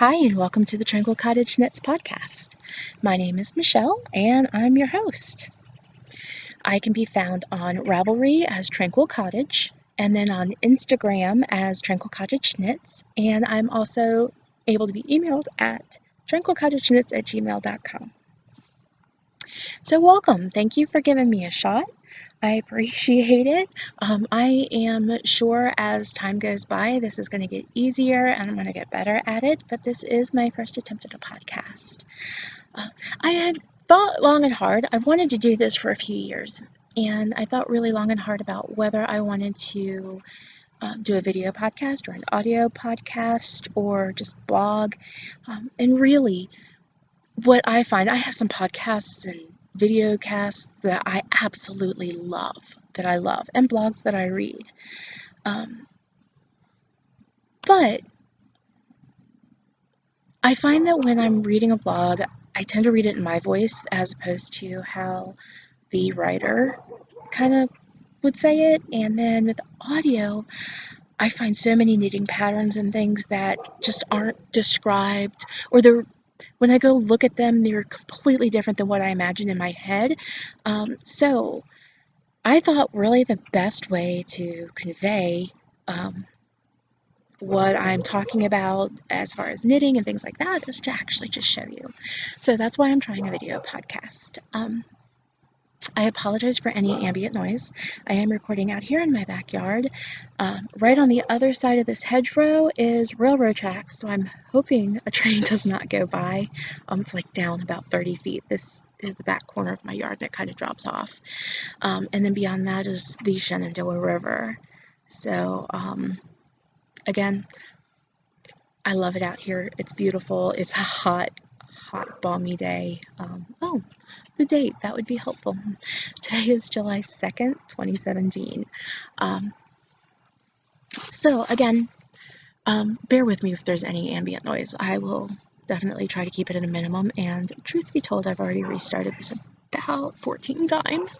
Hi, and welcome to the Tranquil Cottage Knits podcast. My name is Michelle, and I'm your host. I can be found on Ravelry as Tranquil Cottage, and then on Instagram as Tranquil Cottage Knits, and I'm also able to be emailed at tranquilcottageknits@gmail.com. So welcome. Thank you for giving me a shot. I appreciate it. I am sure as time goes by, this is going to get easier and I'm going to get better at it, but this is my first attempt at a podcast. I had thought long and hard. I've wanted to do this for a few years, and I thought really long and hard about whether I wanted to do a video podcast or an audio podcast or just blog. And really, what I find, I have some podcasts and video casts that I absolutely love, and blogs that I read. But I find that when I'm reading a blog, I tend to read it in my voice as opposed to how the writer kind of would say it. And then with audio, I find so many knitting patterns and things that just aren't described, or when I go look at them, they're completely different than what I imagine in my head. So I thought really the best way to convey what I'm talking about as far as knitting and things like that is to actually just show you. So that's why I'm trying a video podcast. I apologize for any ambient noise. I am recording out here in my backyard. Right on the other side of this hedgerow is railroad tracks, so I'm hoping a train does not go by. It's like down about 30 feet. This is the back corner of my yard, and it kind of drops off. And then beyond that is the Shenandoah River. So, again, I love it out here. It's beautiful. It's a hot, balmy day. The date, that would be helpful. Today is July 2nd, 2017. So again, bear with me if there's any ambient noise. I will definitely try to keep it at a minimum, and truth be told, I've already restarted this about 14 times,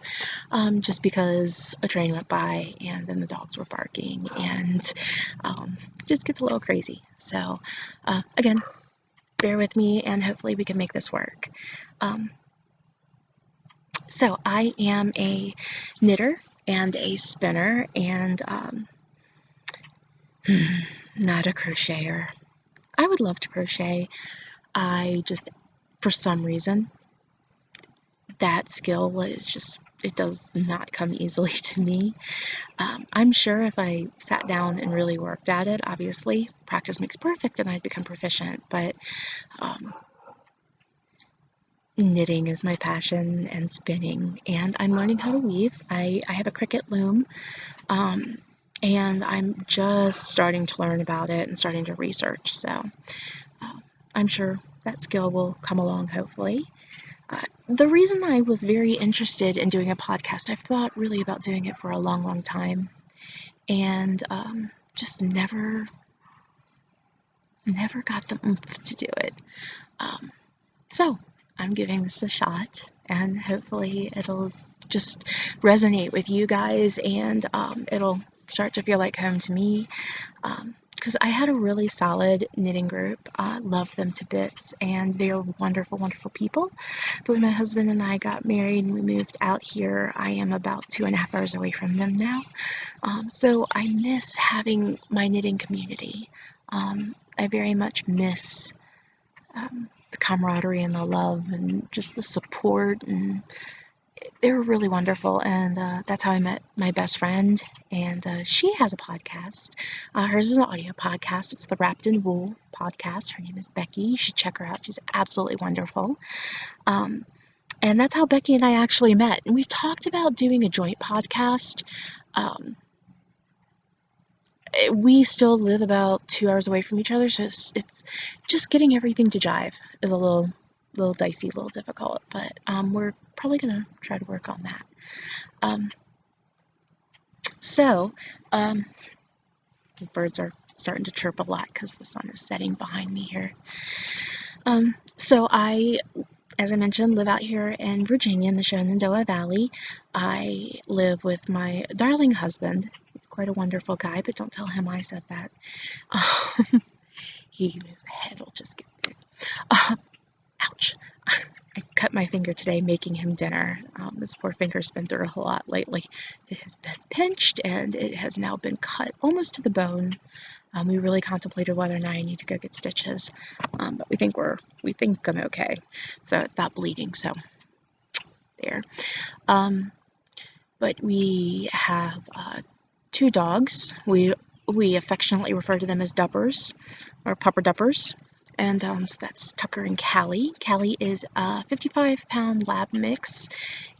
just because a train went by and then the dogs were barking, and it just gets a little crazy. So again, bear with me, and hopefully we can make this work. So I am a knitter and a spinner, and not a crocheter. I would love to crochet. I just, for some reason, that skill is just, it does not come easily to me. I'm sure if I sat down and really worked at it, obviously, practice makes perfect and I'd become proficient, but knitting is my passion, and spinning, and I'm learning how to weave. I have a Cricut loom, and I'm just starting to learn about it and starting to research, so I'm sure that skill will come along, hopefully. The reason I was very interested in doing a podcast, I've thought really about doing it for a long, long time, and just never got the oomph to do it. So I'm giving this a shot, and hopefully it'll just resonate with you guys, and it'll start to feel like home to me, because I had a really solid knitting group. I love them to bits, and they're wonderful, wonderful people. But when my husband and I got married and we moved out here, I am about 2.5 hours away from them now. So I miss having my knitting community. I very much miss the camaraderie and the love and just the support, and they were really wonderful. And that's how I met my best friend, and she has a podcast. Hers is an audio podcast. It's the Wrapped in Wool podcast. Her name is Becky. You should check her out. She's absolutely wonderful. And that's how Becky and I actually met, and we've talked about doing a joint podcast. We still live about 2 hours away from each other, so it's just getting everything to jive is a little dicey, a little difficult, but we're probably gonna try to work on that. So the birds are starting to chirp a lot because the sun is setting behind me here. So I, as I mentioned, live out here in Virginia in the Shenandoah Valley. I live with my darling husband. He's quite a wonderful guy, but don't tell him I said that. his head will just get big. Ouch. I cut my finger today making him dinner. This poor finger's been through a whole lot lately. It has been pinched and it has now been cut almost to the bone. We really contemplated whether or not I need to go get stitches, but we think I'm okay. So it's not bleeding. So there. But we have 2 dogs. We affectionately refer to them as Duppers, or Pupper Duppers. And so that's Tucker and Callie. Callie is a 55-pound lab mix,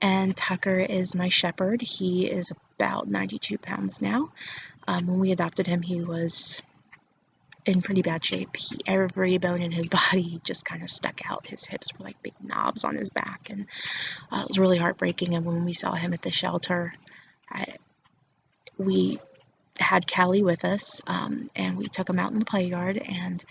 and Tucker is my shepherd. He is about 92 pounds now. When we adopted him, he was in pretty bad shape. Every bone in his body just kind of stuck out. His hips were like big knobs on his back, and it was really heartbreaking. And when we saw him at the shelter, we had Callie with us, and we took him out in the play yard and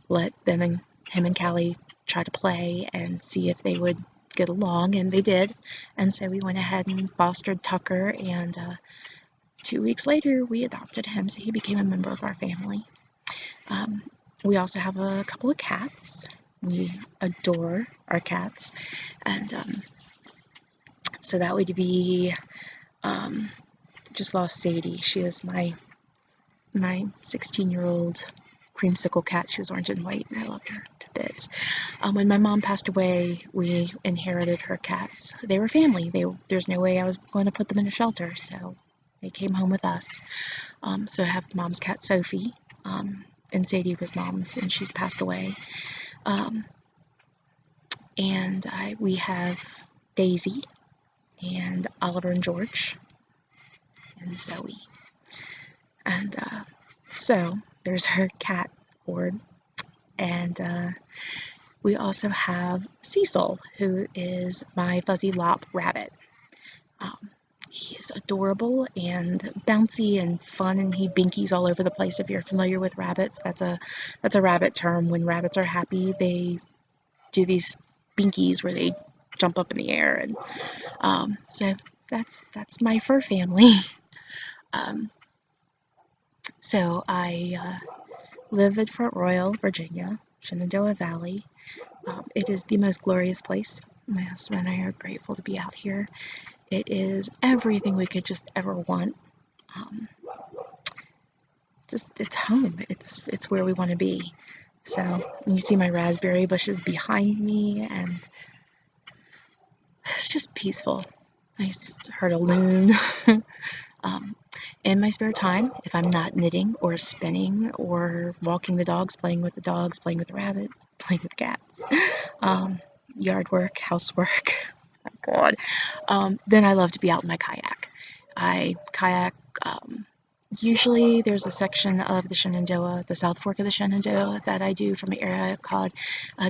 let him and Callie try to play and see if they would get along, and they did. And so we went ahead and fostered Tucker, and 2 weeks later we adopted him, so he became a member of our family. We also have a couple of cats. We adore our cats, and so that would be just lost Sadie. She was my 16-year-old creamsicle cat. She was orange and white, and I loved her to bits. When my mom passed away, we inherited her cats. They were family. There's no way I was going to put them in a shelter, so they came home with us. So I have mom's cat, Sophie, and Sadie was mom's, and she's passed away. And we have Daisy, and Oliver and George, and Zoe. And so there's her cat board. And we also have Cecil, who is my fuzzy lop rabbit. He is adorable and bouncy and fun, and he binkies all over the place. If you're familiar with rabbits, that's a rabbit term. When rabbits are happy, they do these binkies where they jump up in the air, and so that's my fur family. So I live in Front Royal, Virginia, Shenandoah Valley. It is the most glorious place. My husband and I are grateful to be out here. It is everything we could just ever want. It's home. It's where we want to be. So you see my raspberry bushes behind me, and it's just peaceful. I just heard a loon. In my spare time, if I'm not knitting or spinning or walking the dogs, playing with the rabbit, playing with the cats, yard work, housework, oh God, then I love to be out in my kayak. I kayak, usually there's a section of the Shenandoah, the South Fork of the Shenandoah, that I do from an area called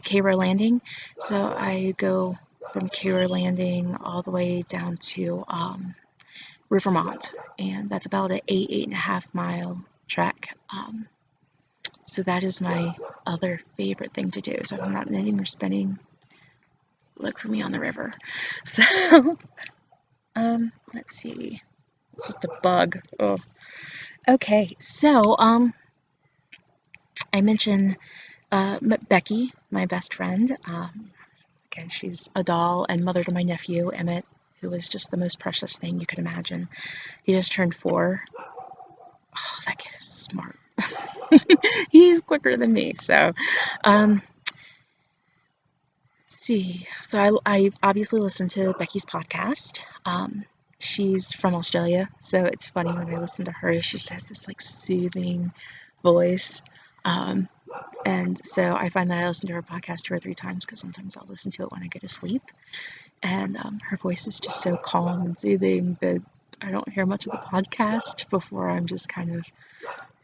Cairo Landing. So I go from Cairo Landing all the way down to Rivermont, and that's about an 8.5 mile trek. So that is my other favorite thing to do. So if I'm not knitting or spinning, look for me on the river. So let's see. It's just a bug. Oh. Okay, so I mentioned Becky, my best friend. Again, she's a doll and mother to my nephew, Emmett, who is just the most precious thing you could imagine. He just turned 4. Oh, that kid is smart. He's quicker than me. So, let's see. So I obviously listen to Becky's podcast. She's from Australia, so it's funny when I listen to her. She just has this like soothing voice. And so I find that I listen to her podcast 2 or 3 times, because sometimes I'll listen to it when I go to sleep. And her voice is just so calm and soothing that I don't hear much of the podcast before I'm just kind of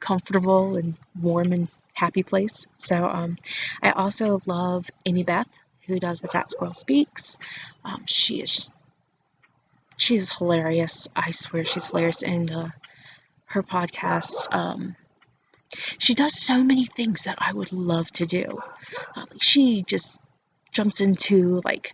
comfortable and warm and happy place. So I also love Amy Beth, who does the Fat Squirrel Speaks. She's hilarious. I swear she's hilarious. And her podcast, she does so many things that I would love to do. She just jumps into like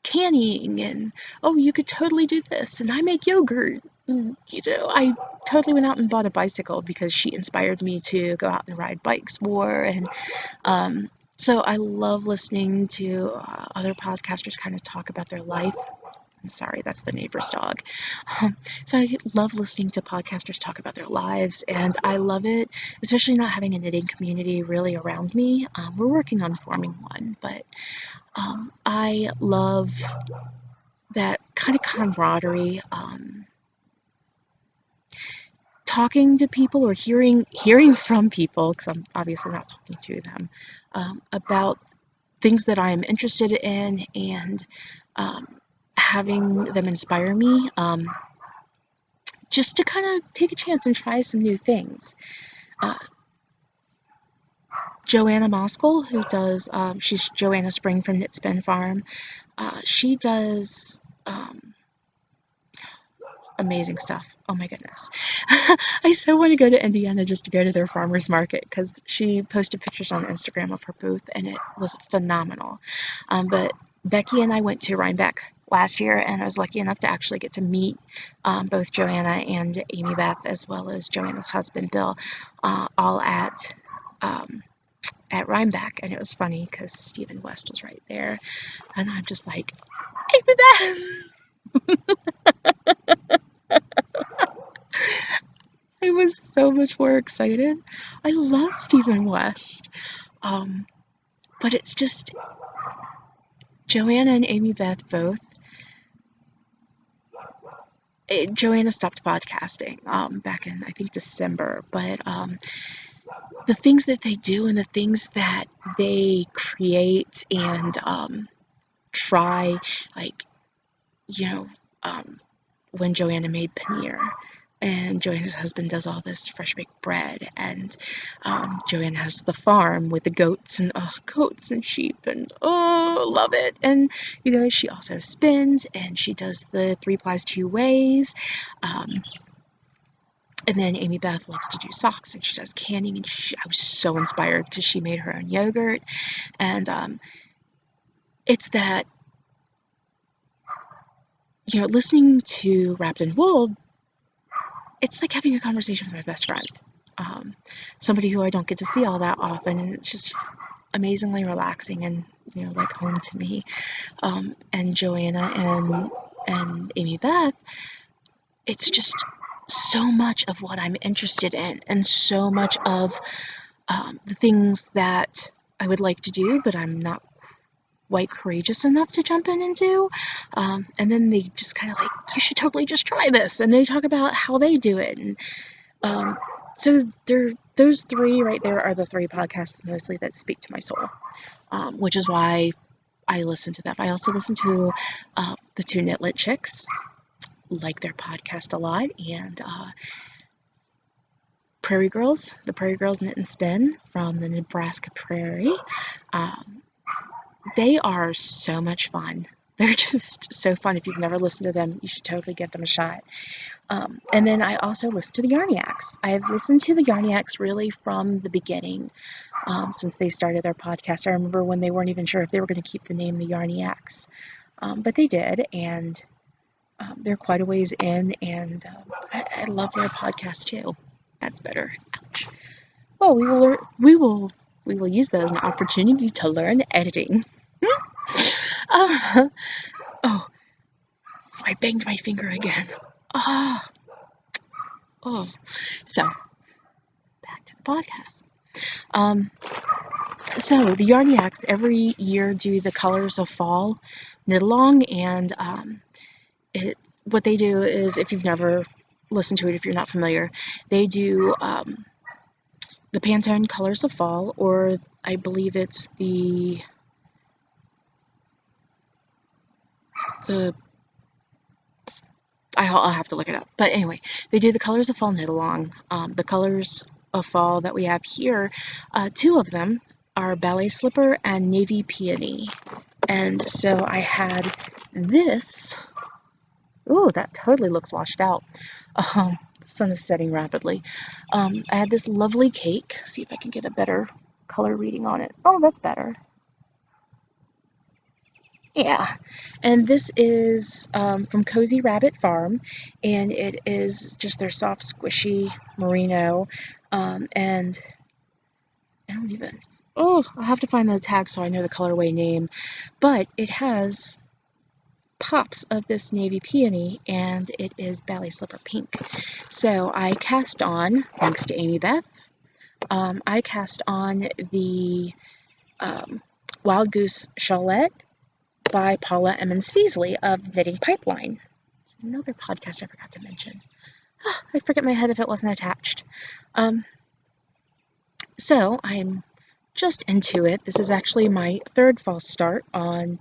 canning, and oh, you could totally do this, and I make yogurt, I totally went out and bought a bicycle because she inspired me to go out and ride bikes more. And um, so I love listening to other podcasters kind of talk about their life. I'm sorry, that's the neighbor's dog. Um, so I love listening to podcasters talk about their lives, and I love it, especially not having a knitting community really around me. We're working on forming one, but I love that kind of camaraderie. Talking to people or hearing from people, because I'm obviously not talking to them, about things that I am interested in, and um, having them inspire me, just to kind of take a chance and try some new things. Uh, Joanna Moskal, who does, she's Joanna Spring from Knit Spin Farm. She does amazing stuff. Oh my goodness. I so want to go to Indiana just to go to their farmers market because she posted pictures on Instagram of her booth and it was phenomenal. But Becky and I went to Rhinebeck last year and I was lucky enough to actually get to meet both Joanna and Amy Beth as well as Joanna's husband Bill, all at Rhinebeck. And it was funny because Stephen West was right there and I'm just like, Amy Beth! I was so much more excited. I love Stephen West. Um, but it's just Joanna and Amy Beth both. Joanna stopped podcasting back in, I think, December. But the things that they do and the things that they create and try, like, you know, um, when Joanna made paneer. And Joanna's husband does all this fresh baked bread, and Joanna has the farm with the goats and sheep, and love it. And she also spins, and she does the 3 plies 2 ways. And then Amy Beth loves to do socks, and she does canning. And I was so inspired because she made her own yogurt, and it's that listening to Wrapped in Wool. It's like having a conversation with my best friend, somebody who I don't get to see all that often, and it's just amazingly relaxing and like home to me. And Joanna and Amy Beth, it's just so much of what I'm interested in, and so much of the things that I would like to do, but I'm not quite courageous enough to jump in and do. And then they just kind of like, you should totally just try this. And they talk about how they do it. And so those 3 right there are the 3 podcasts mostly that speak to my soul, which is why I listen to them. I also listen to the 2 Knitlit Chicks, like their podcast a lot, and Prairie Girls, the Prairie Girls Knit and Spin from the Nebraska Prairie. They are so much fun. They're just so fun. If you've never listened to them, you should totally give them a shot. And then I also listen to the Yarniacs. I've listened to the Yarniacs really from the beginning, since they started their podcast. I remember when they weren't even sure if they were going to keep the name the Yarniacs, but they did, and they're quite a ways in, and I love their podcast too. That's better. Ouch. Well, we will use that as an opportunity to learn editing. Oh, I banged my finger again. Oh, so back to the podcast. So the Yarniacs every year do the Colors of Fall knit along, and what they do is, if you've never listened to it, if you're not familiar, they do the Pantone Colors of Fall, or I believe it's I'll have to look it up. But anyway, they do the Colors of Fall knit along. The colors of fall that we have here, 2 of them are Ballet Slipper and Navy Peony. And so I had this. Ooh, that totally looks washed out. The sun is setting rapidly. I had this lovely cake. See if I can get a better color reading on it. Oh, that's better. Yeah, and this is from Cozy Rabbit Farm, and it is just their soft, squishy merino. And I don't even. Oh, I'll have to find the tag so I know the colorway name. But it has pops of this navy peony, and it is Ballet Slipper Pink. So I cast on, thanks to Amy Beth, I cast on the um, Wild Goose Shawlette by Paula Emmons Feasley of Knitting Pipeline. Another podcast I forgot to mention. I'd forget my head if it wasn't attached. So I'm just into it. This is actually my third false start on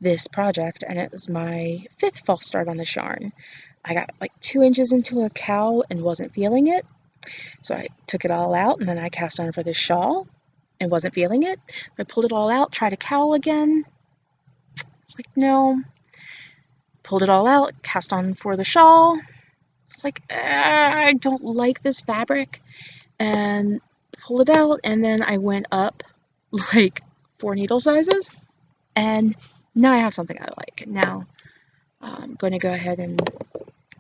this project, and it was my fifth false start on this yarn. I got like 2 inches into a cowl and wasn't feeling it, so I took it all out, and then I cast on for this shawl and wasn't feeling it. I pulled it all out, tried a cowl again. It's like, no. Pulled it all out, cast on for the shawl. It's like, I don't like this fabric, and pulled it out, and then I went up like 4 needle sizes, and now I have something I like. Now I'm going to go ahead and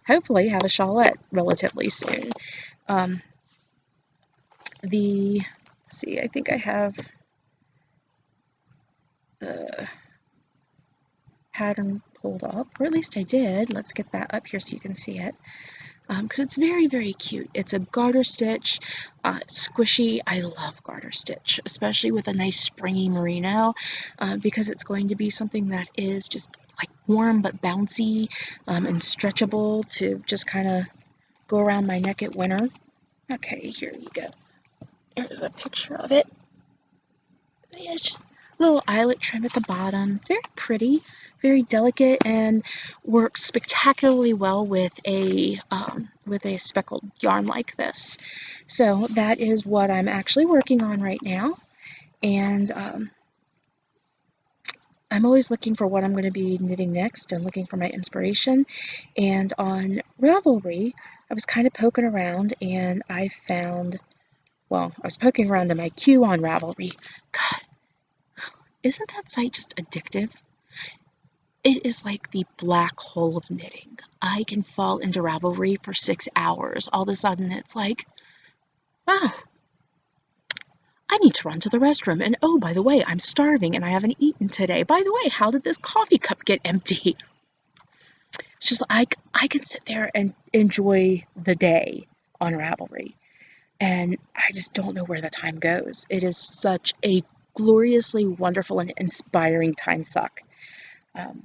hopefully have a shawlette relatively soon. Let's see, I think I have the pattern pulled up, or at least I did. Let's get that up here so you can see it. Because it's very, very cute. It's a garter stitch, squishy. I love garter stitch, especially with a nice springy merino, because it's going to be something that is just like warm but bouncy and stretchable to just kind of go around my neck at winter. Okay, here you go. Here's a picture of it. It's just a little eyelet trim at the bottom. It's very pretty, very delicate, and works spectacularly well with a speckled yarn like this. So that is what I'm actually working on right now, and I'm always looking for what I'm going to be knitting next and looking for my inspiration. And on Ravelry, I was kind of poking around, and I found, well, I was poking around in my queue on Ravelry. God, isn't that site just addictive? It is like the black hole of knitting. I can fall into Ravelry for 6 hours. All of a sudden, it's like, oh, I need to run to the restroom. And oh, by the way, I'm starving and I haven't eaten today. By the way, how did this coffee cup get empty? It's just I can sit there and enjoy the day on Ravelry. And I just don't know where the time goes. It is such a gloriously wonderful and inspiring time suck. Um,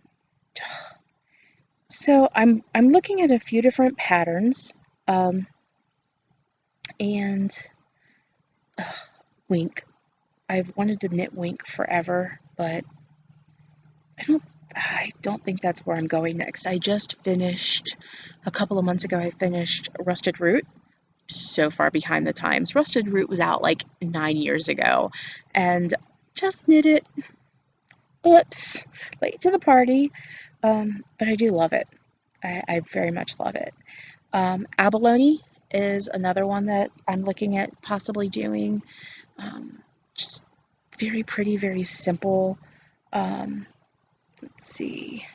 So I'm looking at a few different patterns, and Wink. I've wanted to knit Wink forever, but I don't think that's where I'm going next. I just finished a couple of months ago. I finished Rusted Root. So far behind the times. Rusted Root was out like 9 years ago, and just knit it. Oops, late to the party, but I do love it. I very much love it. Abalone is another one that I'm looking at possibly doing. Just very pretty, very simple. Let's see.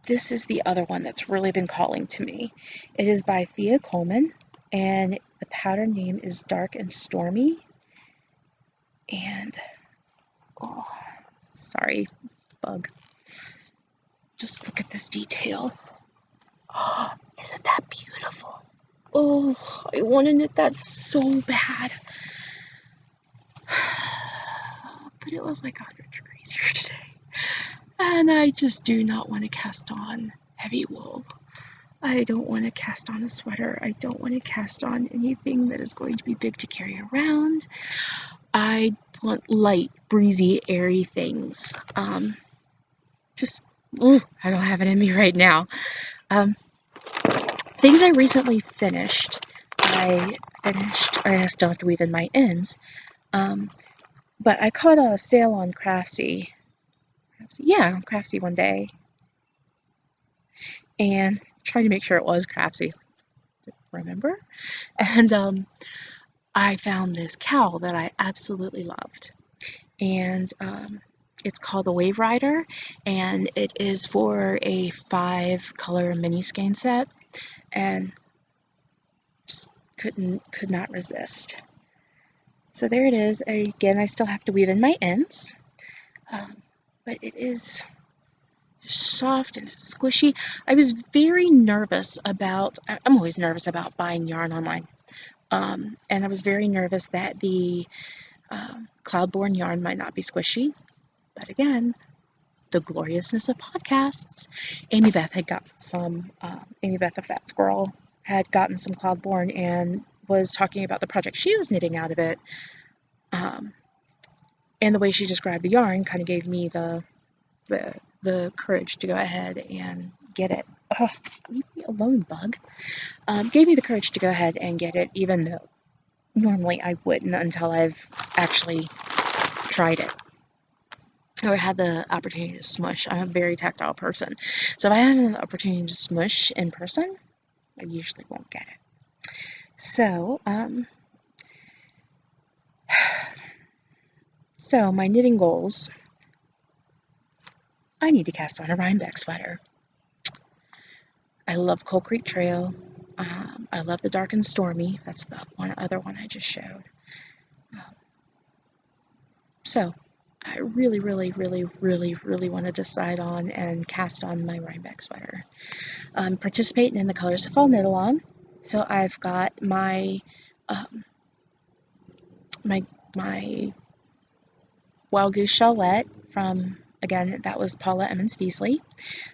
This is the other one that's really been calling to me. It is by Thea Coleman, and the pattern name is Dark and Stormy. And, oh, sorry, bug. Just look at this detail. Oh, isn't that beautiful? Oh, I want to knit that so bad. But it was like 100 degrees here today. And I just do not want to cast on heavy wool. I don't want to cast on a sweater. I don't want to cast on anything that is going to be big to carry around. I want light, breezy, airy things. I don't have it in me right now. Things I recently finished. I still have to weave in my ends. But I caught a sale on Craftsy. Yeah, on Craftsy one day. And tried to make sure it was Craftsy. Remember? And I found this cowl that I absolutely loved. and it's called the Wave Rider, and it is for a 5-color mini skein set, and just could not resist. So there it is. Again, I still have to weave in my ends, but it is soft and squishy. I was very nervous about, I'm always nervous about buying yarn online, and I was very nervous that the Cloudborne yarn might not be squishy, but again, the gloriousness of podcasts. Amy Beth had got some, Amy Beth, the fat squirrel, had gotten some Cloudborne and was talking about the project she was knitting out of it. And the way she described the yarn kind of gave me the courage to go ahead and get it. Ugh, leave me alone, bug. Gave me the courage to go ahead and get it, even though normally I wouldn't until I've actually tried it or had the opportunity to smush. I'm a very tactile person, so if I have the opportunity to smush in person, I usually won't get it. So, so my knitting goals. I need to cast on a Rhinebeck sweater. I love Coal Creek Trail. I love the Dark and Stormy. That's the other one I just showed. So I really, really, really, really, really want to decide on and cast on my Rhinebeck sweater. I'm participating in the Colors of Fall Knit Along. So I've got my my Wild Goose Shawlette from, again, that was Paula Emmons Beasley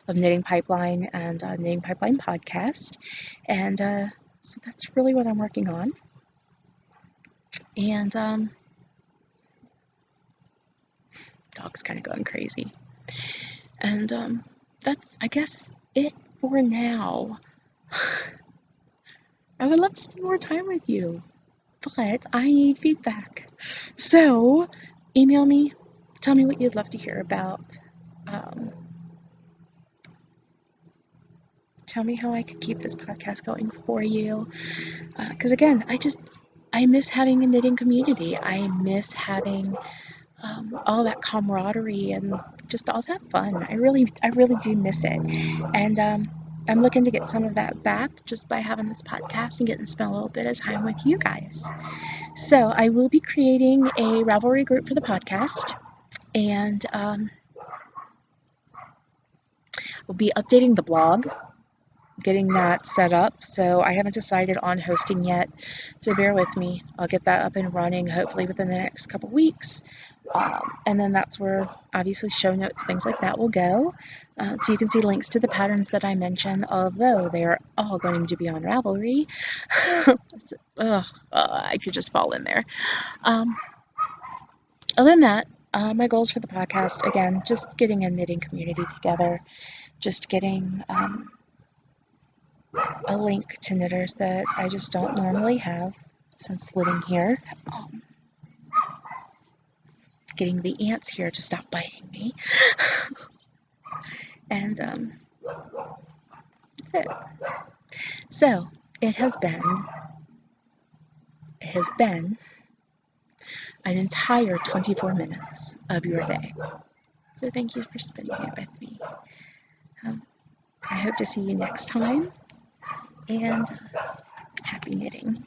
of Knitting Pipeline and Knitting Pipeline Podcast. And so that's really what I'm working on. And dog's kind of going crazy. And that's, I guess, it for now. I would love to spend more time with you, but I need feedback. So email me, tell me what you'd love to hear about. Tell me how I can keep this podcast going for you. Because again, I miss having a knitting community. I miss having all that camaraderie and just all that fun. I really do miss it. And I'm looking to get some of that back just by having this podcast and getting to spend a little bit of time with you guys. So I will be creating a Ravelry group for the podcast, and we'll be updating the blog, getting that set up. So I haven't decided on hosting yet, so bear with me. I'll get that up and running hopefully within the next couple weeks. And then that's where obviously show notes, things like that will go. So you can see links to the patterns that I mentioned, although they are all going to be on Ravelry. I could just fall in there. Other than that, my goals for the podcast, again, just getting a knitting community together, just getting a link to knitters that I just don't normally have since living here. Getting the ants here to stop biting me. And that's it. So it has been an entire 24 minutes of your day. So thank you for spending it with me. I hope to see you next time, and happy knitting.